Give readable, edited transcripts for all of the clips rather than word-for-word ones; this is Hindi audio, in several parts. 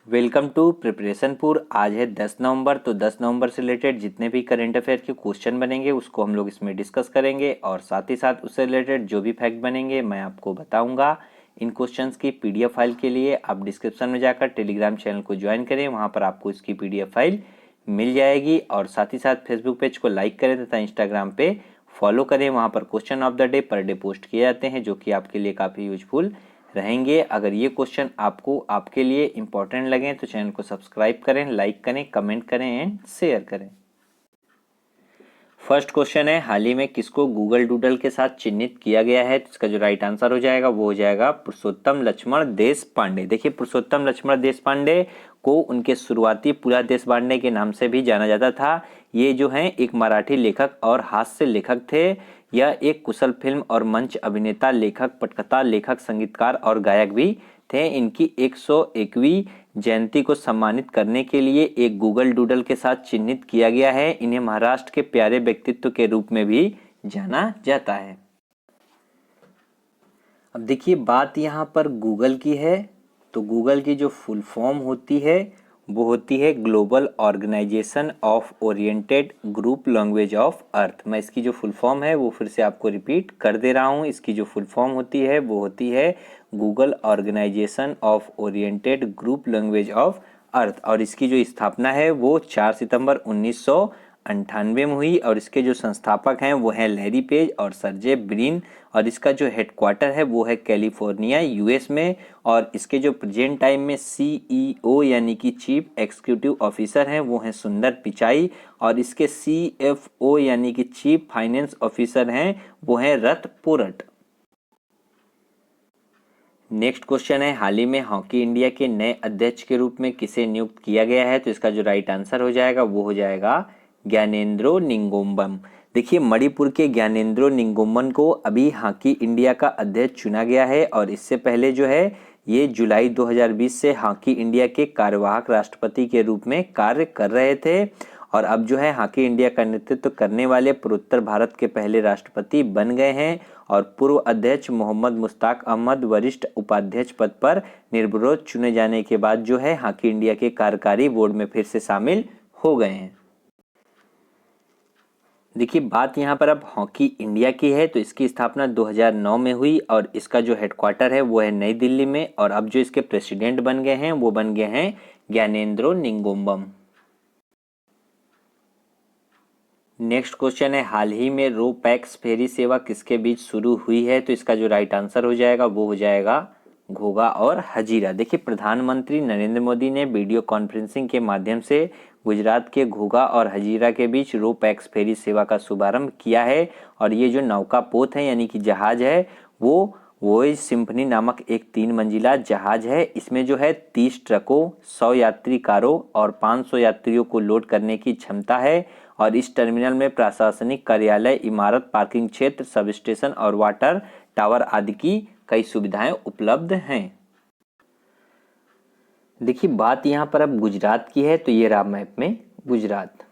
Welcome to प्रिपरेशनपुर। आज है 10 नवंबर। तो 10 नवंबर से रिलेटेड जितने भी करंट अफेयर के क्वेश्चन बनेंगे उसको हम लोग इसमें डिस्कस करेंगे और साथ ही साथ उससे रिलेटेड जो भी फैक्ट बनेंगे मैं आपको बताऊंगा। इन क्वेश्चंस की पीडीएफ फाइल के लिए आप डिस्क्रिप्शन में जाकर टेलीग्राम चैनल को ज्वाइन करें, वहाँ पर आपको इसकी पीडीएफ फाइल मिल जाएगी। और साथ ही साथ फेसबुक पेज को लाइक करें तथा इंस्टाग्राम पे फॉलो करें, वहाँ पर question of the day per day post किए जाते हैं जो कि आपके लिए काफ़ी यूजफुल रहेंगे। अगर ये क्वेश्चन आपको आपके लिए इम्पोर्टेंट लगे तो चैनल को सब्सक्राइब करें, लाइक करें, कमेंट करें एंड शेयर करें। फर्स्ट क्वेश्चन है, हाल ही में किसको गूगल डूडल के साथ चिन्हित किया गया है? तो इसका जो राइट आंसर हो जाएगा वो हो जाएगा पुरुषोत्तम लक्ष्मण देश पांडे। देखिए, पुरुषोत्तम लक्ष्मण देश पांडे को उनके शुरुआती पूरा देश पांडे के नाम से भी जाना जाता था। ये जो हैं एक मराठी लेखक और हास्य लेखक थे। यह एक कुशल फिल्म और मंच अभिनेता, लेखक, पटकथा लेखक, संगीतकार और गायक भी थे। इनकी 101वीं जयंती को सम्मानित करने के लिए एक गूगल डूडल के साथ चिन्हित किया गया है। इन्हें महाराष्ट्र के प्यारे व्यक्तित्व के रूप में भी जाना जाता है। अब देखिए, बात यहाँ पर गूगल की है तो गूगल की जो फुल फॉर्म होती है वो होती है global organisation of oriented group language of earth. मैं इसकी जो फुल फॉर्म है वो फिर से आपको रिपीट कर दे रहा हूँ। इसकी जो फुल फॉर्म होती है वो होती है Google organisation of oriented group language of earth. और इसकी जो स्थापना है वो 4 सितंबर 1998 में हुई। और इसके जो संस्थापक हैं वो हैं लैरी पेज और सर्जे ब्रिन। और इसका जो हेडक्वार्टर है वो है कैलिफोर्निया, यूएस में। और इसके जो प्रेजेंट टाइम में सीईओ यानी कि चीफ एग्जीक्यूटिव ऑफिसर हैं वो हैं सुंदर पिचाई। और इसके सीएफओ यानी कि चीफ फाइनेंस ऑफिसर हैं वो हैं रथ पोरट। नेक्स्ट क्वेश्चन है, हाल ही में हॉकी इंडिया के नए अध्यक्ष के रूप में किसे नियुक्त किया गया है? तो इसका जो राइट आंसर हो जाएगा वो हो जाएगा ज्ञानेंद्रो निंगोम्बम। देखिए, मणिपुर के ज्ञानेंद्रो निंगोम्बम को अभी हॉकी इंडिया का अध्यक्ष चुना गया है। और इससे पहले जो है ये जुलाई 2020 से हॉकी इंडिया के कार्यवाहक राष्ट्रपति के रूप में कार्य कर रहे थे। और अब जो है हॉकी इंडिया का नेतृत्व करने वाले पूर्वोत्तर भारत के पहले राष्ट्रपति बन गए हैं। और पूर्व अध्यक्ष मोहम्मद मुश्ताक अहमद वरिष्ठ उपाध्यक्ष पद पर निर्विरोध चुने जाने के बाद जो है हॉकी इंडिया के कार्यकारी बोर्ड में फिर से शामिल हो गए हैं। देखिए, बात यहाँ पर अब हॉकी इंडिया की है तो इसकी स्थापना 2009 में हुई और इसका जो हेडक्वार्टर है वो है नई दिल्ली में। और अब जो इसके प्रेसिडेंट बन गए हैं वो बन गए हैं ज्ञानेंद्रो निंगोम्बम। नेक्स्ट क्वेश्चन है, हाल ही में रो पैक्स फेरी सेवा किसके बीच शुरू हुई है? तो इसका जो राइट आंसर हो जाएगा वो हो जाएगा घोघा और हजीरा। देखिए, प्रधानमंत्री नरेंद्र मोदी ने वीडियो कॉन्फ्रेंसिंग के माध्यम से गुजरात के घोघा और हजीरा के बीच रो पैक्स फेरी सेवा का शुभारंभ किया है। और ये जो नौका पोत है यानी कि जहाज है वो वॉयज सिम्फनी नामक एक 3 मंजिला जहाज है। इसमें जो है 30 ट्रकों, 100 यात्री कारों और 500 यात्रियों को लोड करने की क्षमता है। और इस टर्मिनल में प्रशासनिक कार्यालय, इमारत, पार्किंग क्षेत्र, सब स्टेशन और वाटर टावर आदि की कई सुविधाएं उपलब्ध हैं। देखिए, बात यहाँ पर अब गुजरात की है तो ये रहा मैप में गुजरात।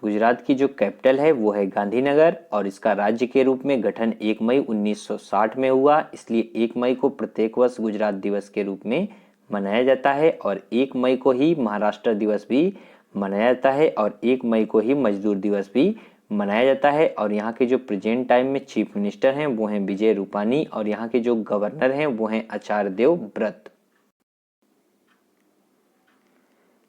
गुजरात की जो कैपिटल है वो है गांधीनगर। और इसका राज्य के रूप में गठन 1 मई 1960 में हुआ। इसलिए 1 मई को प्रत्येक वर्ष गुजरात दिवस के रूप में मनाया जाता है। और 1 मई को ही महाराष्ट्र दिवस भी मनाया जाता है। और 1 मई को ही मजदूर दिवस भी मनाया जाता है। और यहाँ के जो प्रेजेंट टाइम में चीफ मिनिस्टर हैं वो हैं विजय रूपानी। और यहाँ के जो गवर्नर हैं वो हैं आचार्य देवव्रत।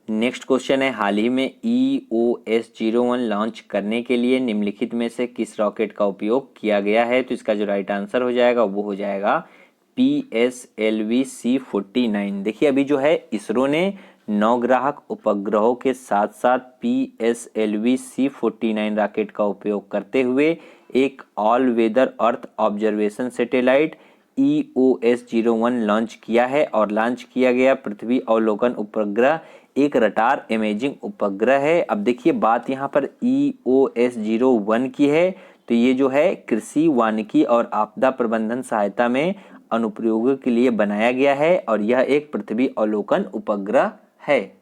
नेक्स्ट क्वेश्चन है, हाल ही में EOS-01 लॉन्च करने के लिए निम्नलिखित में से किस रॉकेट का उपयोग किया गया है? तो इसका जो राइट आंसर हो जाएगा वो हो जाएगा PSLV-C49। देखिए, अभी जो है इसरो ने 9 ग्राहक उपग्रहों के साथ साथ PSLV-C49 रॉकेट का उपयोग करते हुए एक all weather earth observation satellite EOS-01 launch किया है। और लॉन्च किया गया पृथ्वी अवलोकन उपग्रह एक रडार इमेजिंग उपग्रह है। अब देखिए, बात यहाँ पर EOS-01 की है तो ये जो है कृषि, वानिकी और आपदा प्रबंधन सहायता में अनुप्रयोगों के लिए बनाया गया है। और यह एक पृथ्वी अवलोकन उपग्रह है।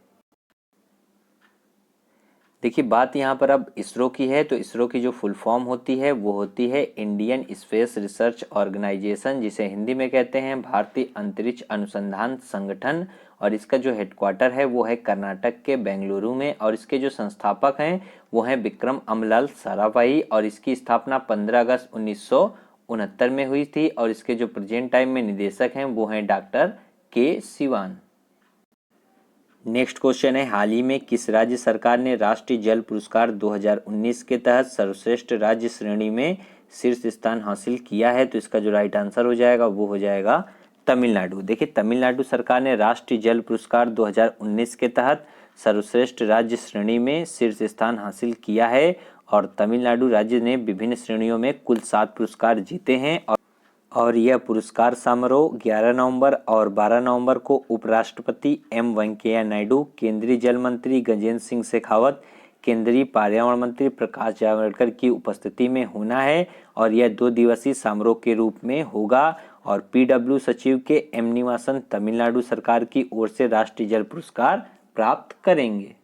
देखिए, बात यहाँ पर अब इसरो की है तो इसरो की जो फुल फॉर्म होती है वो होती है इंडियन स्पेस रिसर्च ऑर्गेनाइजेशन, जिसे हिंदी में कहते हैं भारतीय अंतरिक्ष अनुसंधान संगठन। और इसका जो हेडक्वार्टर है वो है कर्नाटक के बेंगलुरु में और इसके जो संस्थापक हैं वो हैं विक्रम अमलाल साराभाई और इसकी स्थापना 15 अगस्त 1969 में हुई थी और इसके जो प्रेजेंट टाइम में निदेशक हैं वो हैं डॉक्टर के सिवान। नेक्स्ट क्वेश्चन है, हाल ही में किस राज्य सरकार ने राष्ट्रीय जल पुरस्कार 2019 के तहत सर्वश्रेष्ठ राज्य श्रेणी में शीर्ष स्थान हासिल किया है? तो इसका जो राइट आंसर हो जाएगा वो हो जाएगा तमिलनाडु। देखिए, तमिलनाडु सरकार ने राष्ट्रीय जल पुरस्कार 2019 के तहत सर्वश्रेष्ठ राज्य श्रेणी में शीर्ष स्थान हासिल किया है और तमिलनाडु राज्य ने विभिन्न श्रेणियों में कुल 7 पुरस्कार जीते हैं और यह पुरस्कार समारोह 11 नवंबर और 12 नवंबर को उपराष्ट्रपति एम वेंकैया नायडू, केंद्रीय जल मंत्री गजेंद्र सिंह शेखावत, केंद्रीय पर्यावरण मंत्री प्रकाश जावड़ेकर की उपस्थिति में होना है और यह 2 दिवसीय समारोह के रूप में होगा और पीडब्ल्यू सचिव के एम निवासन तमिलनाडु सरकार की ओर से राष्ट्रीय जल पुरस्कार प्राप्त करेंगे।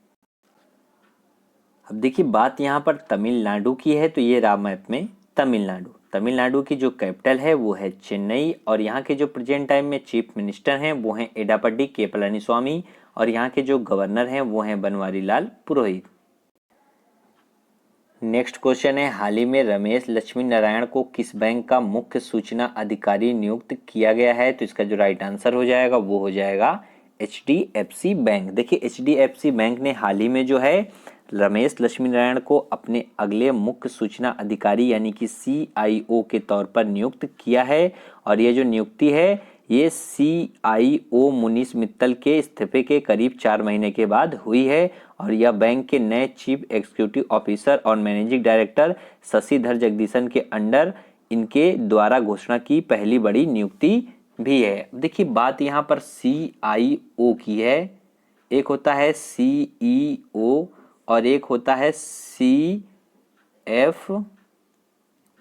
अब देखिए, बात यहाँ पर तमिलनाडु की है तो ये रहा मैप में तमिलनाडु। तमिलनाडु की जो कैपिटल है वो है चेन्नई और यहाँ के जो प्रेजेंट टाइम में चीफ मिनिस्टर हैं वो हैं एडापड्डी के पलानीस्वामी और यहाँ के जो गवर्नर हैं वो हैं बनवारी लाल पुरोहित। नेक्स्ट क्वेश्चन है, हाल ही में रमेश लक्ष्मी नारायण को किस बैंक का मुख्य सूचना अधिकारी नियुक्त किया गया है? तो इसका जो राइट आंसर हो जाएगा वो हो जाएगा HDFC बैंक। देखिए, HDFC बैंक ने हाल ही में जो है रमेश लक्ष्मी नारायण को अपने अगले मुख्य सूचना अधिकारी यानी कि CIO के तौर पर नियुक्त किया है और ये जो नियुक्ति है ये CIO मुनीश मित्तल के इस्तीफे के करीब 4 महीने के बाद हुई है और यह बैंक के नए चीफ एग्जीक्यूटिव ऑफिसर और मैनेजिंग डायरेक्टर शशिधर जगदीशन के अंडर इनके द्वारा घोषणा की पहली बड़ी नियुक्ति भी है। देखिए, बात यहाँ पर CIO की है, एक होता है CEO और एक होता है CFO।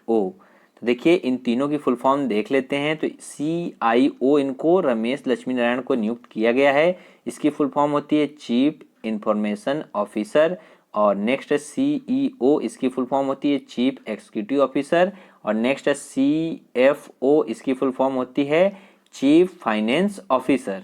तो देखिए, इन तीनों की फुल फॉर्म देख लेते हैं। तो CIO इनको रमेश लक्ष्मी नारायण को नियुक्त किया गया है, इसकी फुल फॉर्म होती है चीफ इंफॉर्मेशन ऑफिसर और नेक्स्ट है CEO, इसकी फुल फॉर्म होती है चीफ एग्जीक्यूटिव ऑफिसर और नेक्स्ट है CFO, इसकी फुल फॉर्म होती है चीफ फाइनेंस ऑफिसर।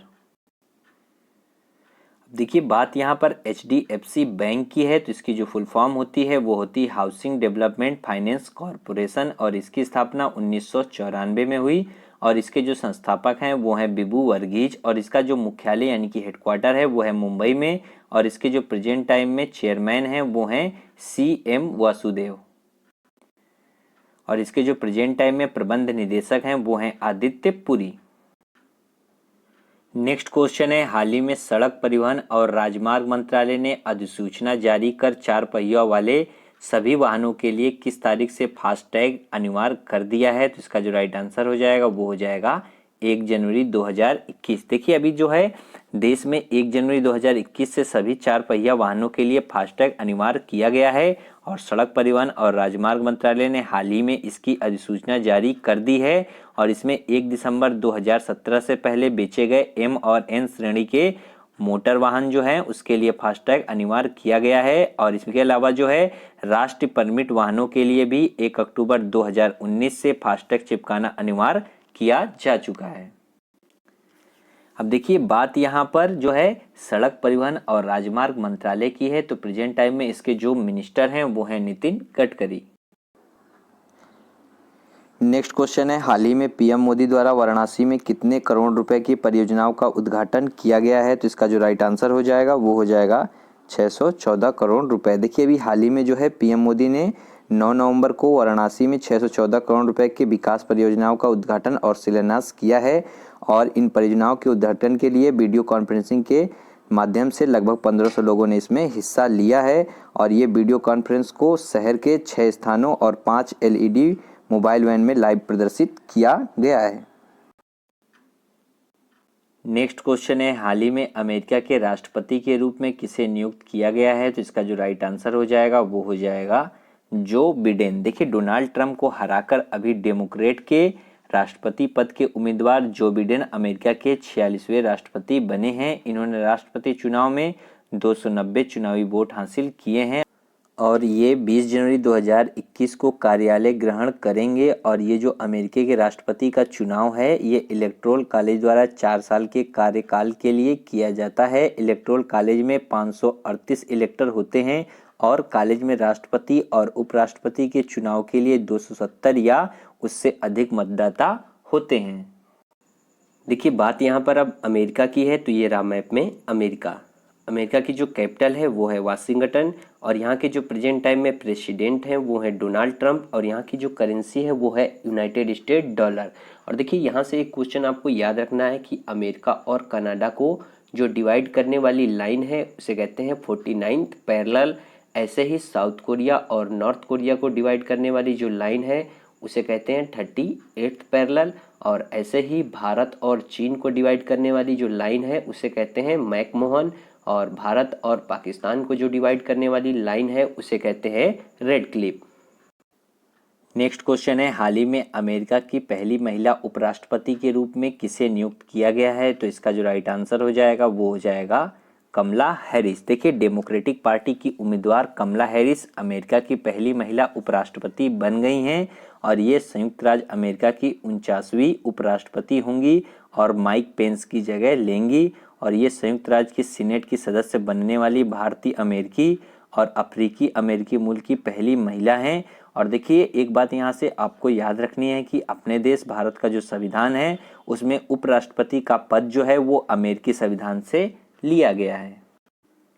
देखिए, बात यहाँ पर HDFC बैंक की है तो इसकी जो फुल फॉर्म होती है वो होती है हाउसिंग डेवलपमेंट फाइनेंस कॉरपोरेशन और इसकी स्थापना 1994 में हुई और इसके जो संस्थापक हैं वो हैं बिबू वर्गीज और इसका जो मुख्यालय यानी कि हेडक्वार्टर है वो है मुंबई में और इसके जो प्रेजेंट टाइम में चेयरमैन हैं वो हैं CM वासुदेव और इसके जो प्रेजेंट टाइम में प्रबंध निदेशक हैं वो हैं आदित्य पुरी। नेक्स्ट क्वेश्चन है, हाल ही में सड़क परिवहन और राजमार्ग मंत्रालय ने अधिसूचना जारी कर 4 पहिया वाले सभी वाहनों के लिए किस तारीख से फास्टैग अनिवार्य कर दिया है? तो इसका जो राइट आंसर हो जाएगा वो हो जाएगा 1 जनवरी 2021। देखिए, अभी जो है देश में 1 जनवरी 2021 से सभी 4 पहिया वाहनों के लिए फास्टैग अनिवार्य किया गया है और सड़क परिवहन और राजमार्ग मंत्रालय ने हाल ही में इसकी अधिसूचना जारी कर दी है और इसमें 1 दिसंबर 2017 से पहले बेचे गए M और N श्रेणी के मोटर वाहन जो है उसके लिए फास्टैग अनिवार्य किया गया है और इसके अलावा जो है राष्ट्रीय परमिट वाहनों के लिए भी 1 अक्टूबर 2019 से फास्टैग चिपकाना अनिवार्य किया जा चुका है। अब देखिए, बात यहाँ पर जो है सड़क परिवहन और राजमार्ग मंत्रालय की है तो प्रेजेंट टाइम में इसके जो मिनिस्टर हैं वो हैं नितिन गडकरी। नेक्स्ट क्वेश्चन है, हाल ही में PM मोदी द्वारा वाराणसी में कितने करोड़ रुपए की परियोजनाओं का उद्घाटन किया गया है? तो इसका जो राइट आंसर हो जाएगा वो हो जाएगा 614 करोड़ रुपए। देखिए, अभी हाल ही में जो है PM मोदी ने 9 नवंबर को वाराणसी में 614 करोड़ रुपए के विकास परियोजनाओं का उद्घाटन और शिलान्यास किया है और इन परियोजनाओं के उद्घाटन के लिए वीडियो कॉन्फ्रेंसिंग के माध्यम से लगभग 1500 लोगों ने इसमें हिस्सा लिया है और ये वीडियो कॉन्फ्रेंस को शहर के 6 स्थानों और 5 LED मोबाइल वैन में लाइव प्रदर्शित किया गया है। नेक्स्ट क्वेश्चन है, हाल ही में अमेरिका के राष्ट्रपति के रूप में किसे नियुक्त किया गया है? तो इसका जो राइट आंसर हो जाएगा वो हो जाएगा जो बिडेन। देखिए, डोनाल्ड ट्रंप को हराकर अभी डेमोक्रेट के राष्ट्रपति पद के उम्मीदवार जो बिडेन अमेरिका के 46वें राष्ट्रपति बने हैं। इन्होंने राष्ट्रपति चुनाव में 290 चुनावी वोट हासिल किए हैं और ये 20 जनवरी 2021 को कार्यालय ग्रहण करेंगे। और ये जो अमेरिका के राष्ट्रपति का चुनाव है ये इलेक्टोरल कॉलेज द्वारा 4 साल के कार्यकाल के लिए किया जाता है। इलेक्टोरल कॉलेज में 538 इलेक्टर होते हैं और कॉलेज में राष्ट्रपति और उपराष्ट्रपति के चुनाव के लिए 270 या उससे अधिक मतदाता होते हैं। देखिए बात यहाँ पर अब अमेरिका की है, तो ये रहा मैप में अमेरिका। अमेरिका की जो कैपिटल है वो है वाशिंगटन और यहाँ के जो प्रेजेंट टाइम में प्रेसिडेंट हैं वो है डोनाल्ड ट्रंप और यहाँ की जो करेंसी है वो है यूनाइटेड स्टेट डॉलर। और देखिए यहाँ से एक क्वेश्चन आपको याद रखना है कि अमेरिका और कनाडा को जो डिवाइड करने वाली लाइन है उसे कहते हैं 49th पैरेलल। ऐसे ही साउथ कोरिया और नॉर्थ कोरिया को डिवाइड करने वाली जो लाइन है उसे कहते हैं 38th पैरेलल। और ऐसे ही भारत और चीन को डिवाइड करने वाली जो लाइन है उसे कहते हैं मैकमोहन। और भारत और पाकिस्तान को जो डिवाइड करने वाली लाइन है उसे कहते हैं रेड क्लिफ। नेक्स्ट क्वेश्चन है, हाल ही में अमेरिका की पहली महिला उपराष्ट्रपति के रूप में किसे नियुक्त किया गया है? तो इसका जो राइट आंसर हो जाएगा वो हो जाएगा कमला हैरिस। देखिए डेमोक्रेटिक पार्टी की उम्मीदवार कमला हैरिस अमेरिका की पहली महिला उपराष्ट्रपति बन गई हैं और ये संयुक्त राज्य अमेरिका की 49वीं उपराष्ट्रपति होंगी और माइक पेंस की जगह लेंगी। और ये संयुक्त राज्य की सीनेट की सदस्य बनने वाली भारतीय अमेरिकी और अफ्रीकी अमेरिकी मूल की पहली महिला हैं। और देखिए एक बात यहाँ से आपको याद रखनी है कि अपने देश भारत का जो संविधान है उसमें उपराष्ट्रपति का पद जो है वो अमेरिकी संविधान से लिया गया है।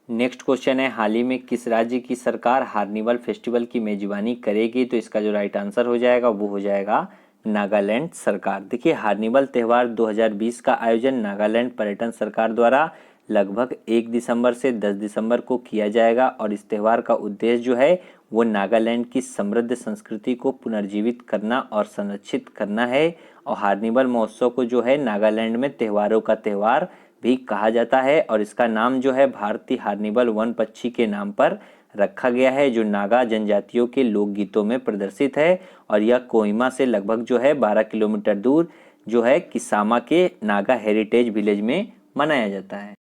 नेक्स्ट क्वेश्चन है, हाल ही में किस राज्य की सरकार हार्निवल फेस्टिवल की मेजबानी करेगी? तो इसका जो राइट आंसर हो जाएगा वो हो जाएगा नागालैंड सरकार। देखिए हार्निवल त्यौहार 2020 का आयोजन नागालैंड पर्यटन सरकार द्वारा लगभग 1 दिसंबर से 10 दिसंबर को किया जाएगा और इस त्यौहार का उद्देश्य जो है वो नागालैंड की समृद्ध संस्कृति को पुनर्जीवित करना और संरक्षित करना है। और हार्निवल महोत्सव को जो है नागालैंड में त्योहारों का त्यौहार भी कहा जाता है और इसका नाम जो है भारतीय हार्निवल वन पक्षी के नाम पर रखा गया है जो नागा जनजातियों के लोकगीतों में प्रदर्शित है। और यह कोहिमा से लगभग जो है 12 किलोमीटर दूर जो है किसामा के नागा हेरिटेज विलेज में मनाया जाता है।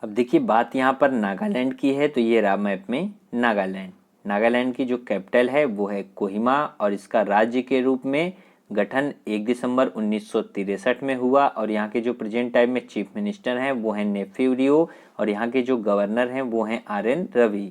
अब देखिए बात यहाँ पर नागालैंड की है, तो ये रहा मैप में नागालैंड। नागालैंड की जो कैपिटल है वो है कोहिमा और इसका राज्य के रूप में गठन 1 दिसंबर 1963 में हुआ। और यहाँ के जो प्रेजेंट टाइम में चीफ मिनिस्टर हैं वो हैं नेफ्यू रियो और यहाँ के जो गवर्नर हैं वो हैं RN रवि।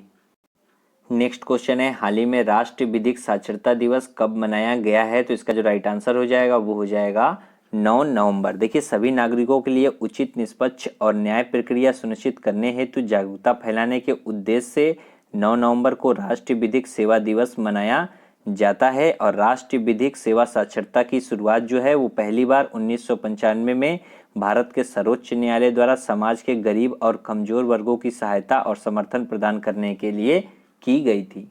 नेक्स्ट क्वेश्चन है, हाल ही में राष्ट्रीय विधिक साक्षरता दिवस कब मनाया गया है? तो इसका जो राइट आंसर हो जाएगा वो हो जाएगा 9 नवंबर। देखिए सभी नागरिकों के लिए उचित, निष्पक्ष और न्याय प्रक्रिया सुनिश्चित करने हेतु जागरूकता फैलाने के उद्देश्य से 9 नवंबर को राष्ट्रीय विधिक सेवा दिवस मनाया जाता है। और राष्ट्रीय विधिक सेवा साक्षरता की शुरुआत जो है वो पहली बार 1995 में भारत के सर्वोच्च न्यायालय द्वारा समाज के गरीब और कमजोर वर्गों की सहायता और समर्थन प्रदान करने के लिए की गई थी।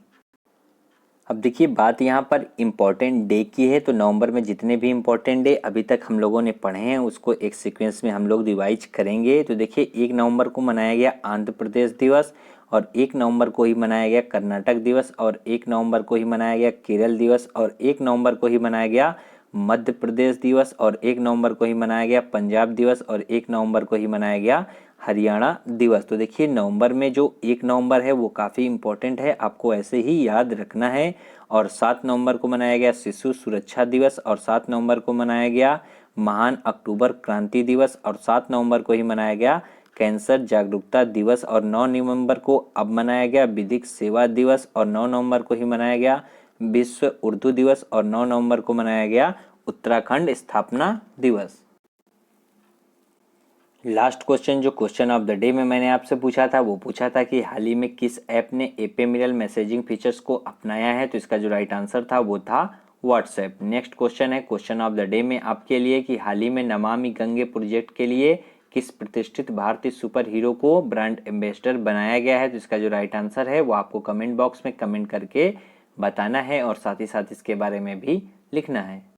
अब देखिए बात यहाँ पर इम्पॉर्टेंट डे की है, तो नवंबर में जितने भी इम्पॉर्टेंट डे अभी तक हम लोगों ने पढ़े हैं उसको एक सीक्वेंस में हम लोग रिवाइज करेंगे। तो देखिए 1 नवंबर को मनाया गया आंध्र प्रदेश दिवस और 1 नवंबर को ही मनाया गया कर्नाटक दिवस और 1 नवंबर को ही मनाया गया केरल दिवस और 1 नवंबर को ही मनाया गया मध्य प्रदेश दिवस और 1 नवंबर को ही मनाया गया पंजाब दिवस और 1 नवंबर को ही मनाया गया हरियाणा दिवस। तो देखिए नवंबर में जो 1 नवंबर है वो काफ़ी इम्पोर्टेंट है, आपको ऐसे ही याद रखना है। और 7 नवंबर को मनाया गया शिशु सुरक्षा दिवस और 7 नवंबर को मनाया गया महान अक्टूबर क्रांति दिवस और 7 नवंबर को ही मनाया गया कैंसर जागरूकता दिवस और 9 नवंबर को अब मनाया गया विधिक सेवा दिवस और 9 नवंबर को ही मनाया गया विश्व उर्दू दिवस और 9 नवंबर को मनाया गया उत्तराखंड स्थापना दिवस। लास्ट क्वेश्चन जो क्वेश्चन ऑफ द डे में मैंने आपसे पूछा था वो पूछा था कि हाल ही में किस ऐप ने एपेमिरल मैसेजिंग फीचर्स को अपनाया है? तो इसका जो राइट आंसर था वो था व्हाट्सएप। नेक्स्ट क्वेश्चन है क्वेश्चन ऑफ द डे में आपके लिए कि हाल ही में नमामि गंगे प्रोजेक्ट के लिए किस प्रतिष्ठित भारतीय सुपर हीरो को ब्रांड एम्बेसडर बनाया गया है? तो इसका जो राइट आंसर है वो आपको कमेंट बॉक्स में कमेंट करके बताना है और साथ ही साथ इसके बारे में भी लिखना है।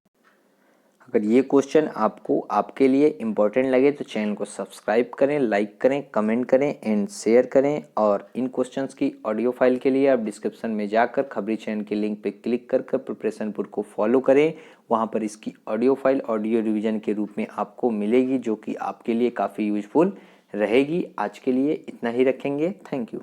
अगर ये क्वेश्चन आपको आपके लिए इम्पोर्टेंट लगे तो चैनल को सब्सक्राइब करें, लाइक करें, कमेंट करें एंड शेयर करें। और इन क्वेश्चंस की ऑडियो फाइल के लिए आप डिस्क्रिप्शन में जाकर खबरी चैनल के लिंक पे क्लिक कर प्रिपरेशन पुर को फॉलो करें। वहाँ पर इसकी ऑडियो फाइल ऑडियो रिवीजन के रूप में आपको मिलेगी जो कि आपके लिए काफ़ी यूजफुल रहेगी। आज के लिए इतना ही रखेंगे। Thank you.